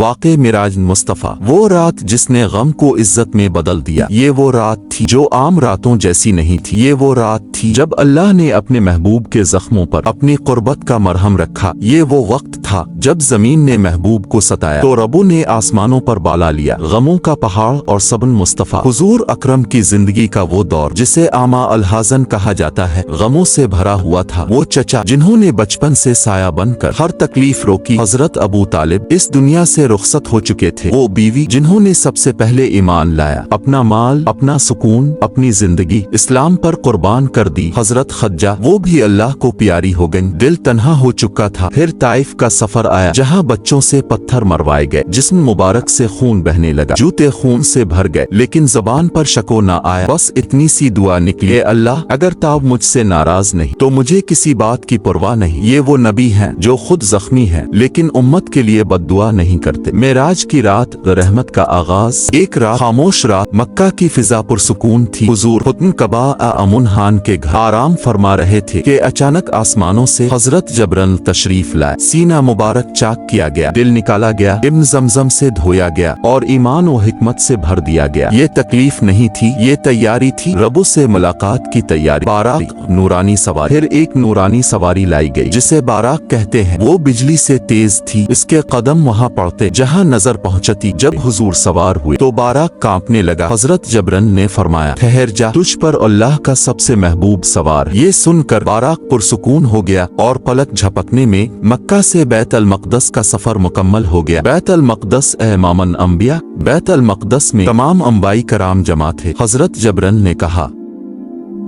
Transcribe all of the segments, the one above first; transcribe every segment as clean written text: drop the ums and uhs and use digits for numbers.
वाक़े मिराज मुस्तफ़ा, वो रात जिसने गम को इज्जत में बदल दिया। ये वो रात थी जो आम रातों जैसी नहीं थी। ये वो रात थी जब अल्लाह ने अपने महबूब के जख्मों पर अपनी कुर्बत का मरहम रखा। ये वो वक्त था जब जमीन ने महबूब को सताया तो रब्बु ने आसमानों पर बाला लिया। गमों का पहाड़ और सबन मुस्तफ़ा, हुजूर अकरम की जिंदगी का वो दौर जिसे आमा अल-हज़न कहा जाता है, गमों से भरा हुआ था। वो चचा जिन्होंने बचपन से साया बनकर हर तकलीफ रोकी, हजरत अबू तालिब इस दुनिया से रुखसत हो चुके थे। वो बीवी जिन्होंने सबसे पहले ईमान लाया, अपना माल, अपना सुकून, अपनी जिंदगी इस्लाम पर कुर्बान कर दी, हजरत खद्जा, वो भी अल्लाह को प्यारी हो गई। दिल तन्हा हो चुका था। फिर ताइफ का सफर आया जहाँ बच्चों से पत्थर मरवाए गए, जिस्म मुबारक से खून बहने लगा, जूते खून से भर गए, लेकिन जबान पर शको न आया। बस इतनी सी दुआ निकली, अल्लाह अगर ताब मुझसे नाराज नहीं तो मुझे किसी बात की परवाह नहीं। ये वो नबी हैं जो खुद जख्मी हैं लेकिन उम्मत के लिए बद्दुआ नहीं करते। मेराज की रात, रहमत का आगाज। एक रात, खामोश रात, मक्का की फिजा पुरसुकून थी। हुजूर खुतन कबा अमुन हान के घर आराम फरमा रहे थे कि अचानक आसमानों से हजरत जबरन तशरीफ लाए। सीना मुबारक चाक किया गया, दिल निकाला गया, इब्न जमजम से धोया गया और ईमान और हिकमत से भर दिया गया। ये तकलीफ नहीं थी, ये तैयारी थी, रब्बु से मुलाकात की तैयारी। बाराक, नूरानी सवारी। फिर एक नूरानी सवारी लाई गई जिसे बाराक कहते हैं। वो बिजली से तेज थी, इसके कदम वहाँ पड़ते जहाँ नजर पहुँचती। जब हुजूर सवार हुए तो बाराक कांपने लगा। हजरत जबरन ने फरमाया, ठहर जा, तुझ पर अल्लाह का सबसे महबूब सवार। ये सुनकर बाराक पुरसुकून हो गया और पलक झपकने में मक्का से बैत अल मक़दस का सफर मुकम्मल हो गया। बैत अल मक़दस इमामुल अंबिया, बैत अल मक़दस में तमाम अंबाई कराम जमा थे। हजरत जबरन ने कहा,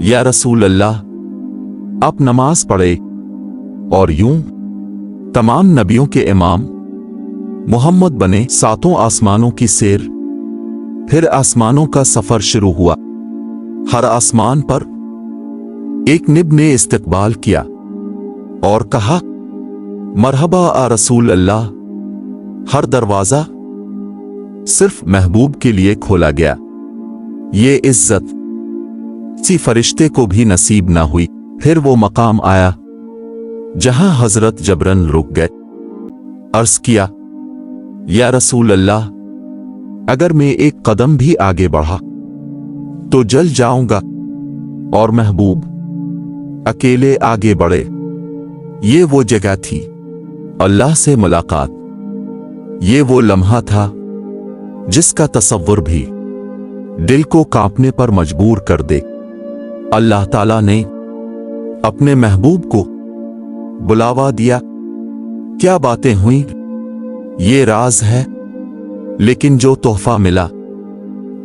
या रसूल अल्लाह, आप नमाज पढ़े। और यूं तमाम नबियों के इमाम मोहम्मद बने। सातों आसमानों की सैर। फिर आसमानों का सफर शुरू हुआ। हर आसमान पर एक निब ने इस्तकबाल किया और कहा, मरहबा आ रसूल अल्लाह। हर दरवाजा सिर्फ महबूब के लिए खोला गया। ये इज्जत किसी फरिश्ते को भी नसीब ना हुई। फिर वो मकाम आया जहां हजरत जबरन रुक गए। अर्ज किया, या रसूल अल्लाह, अगर मैं एक कदम भी आगे बढ़ा तो जल जाऊंगा। और महबूब अकेले आगे बढ़े। ये वो जगह थी, अल्लाह से मुलाकात। ये वो लम्हा था जिसका तसव्वुर भी दिल को कांपने पर मजबूर कर दे। अल्लाह ताला ने अपने महबूब को बुलावा दिया। क्या बातें हुई ये राज है, लेकिन जो तोहफा मिला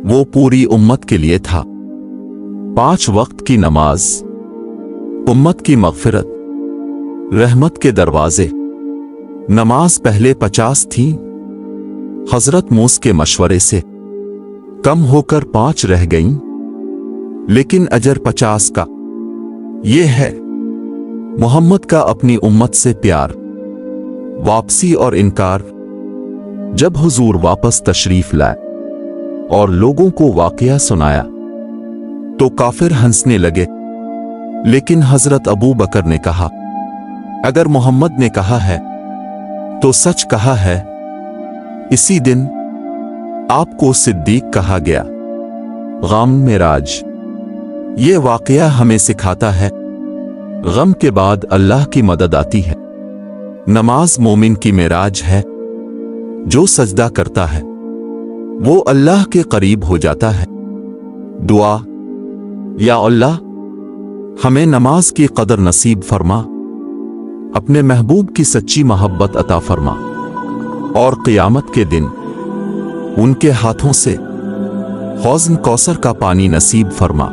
वो पूरी उम्मत के लिए था। 5 वक्त की नमाज, उम्मत की मग़फ़िरत, रहमत के दरवाजे। नमाज पहले 50 थी, हजरत मूसा के मशवरे से कम होकर 5 रह गईं, लेकिन अजर 50 का ये है। मोहम्मद का अपनी उम्मत से प्यार, वापसी और इनकार। जब हुजूर वापस तशरीफ लाए और लोगों को वाकया सुनाया तो काफिर हंसने लगे, लेकिन हजरत अबू बकर ने कहा, अगर मोहम्मद ने कहा है तो सच कहा है। इसी दिन आपको सिद्दीक कहा गया। गम मेराज। ये वाकया हमें सिखाता है, गम के बाद अल्लाह की मदद आती है। नमाज मोमिन की मेराज है। जो सजदा करता है वो अल्लाह के करीब हो जाता है। दुआ, या अल्लाह, हमें नमाज की कदर नसीब फरमा, अपने महबूब की सच्ची मोहब्बत अता फरमा और क़ियामत के दिन उनके हाथों से हौज़ कौसर का पानी नसीब फरमा।